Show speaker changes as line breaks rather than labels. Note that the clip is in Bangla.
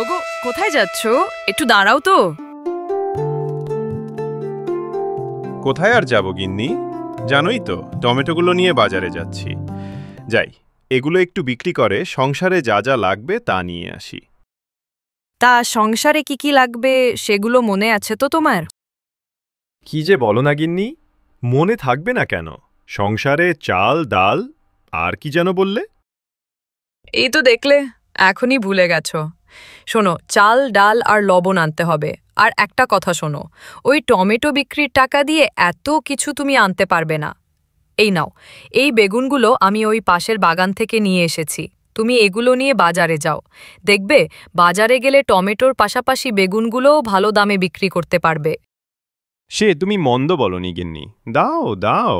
ওগো, কোথায় যাচ্ছ? একটু দাঁড়াও তো।
কোথায় আর যাব গিন্নি, জানোই তো টমেটোগুলো নিয়ে বাজারে যাচ্ছি। যাই, এগুলো একটু বিক্রি করে সংসারে যা যা লাগবে তা নিয়ে আসি।
তা সংসারে কি কি লাগবে সেগুলো মনে আছে তো তোমার?
কি যে বলো না গিন্নি, মনে থাকবে না কেন? সংসারে চাল, ডাল, আর কি যেন বললে?
এই তো দেখলে, এখনই ভুলে গেছো। শোনো, চাল, ডাল আর লবণ আনতে হবে। আর একটা কথা শোনো, ওই টমেটো বিক্রির টাকা দিয়ে এত কিছু তুমি আনতে পারবে না। এই নাও, এই বেগুনগুলো আমি ওই পাশের বাগান থেকে নিয়ে এসেছি। তুমি এগুলো নিয়ে বাজারে যাও। দেখবে, বাজারে গেলে টমেটোর পাশাপাশি বেগুনগুলোও ভালো দামে বিক্রি করতে পারবে।
সে তুমি মন্দ বলনি গিন্নি, দাও দাও।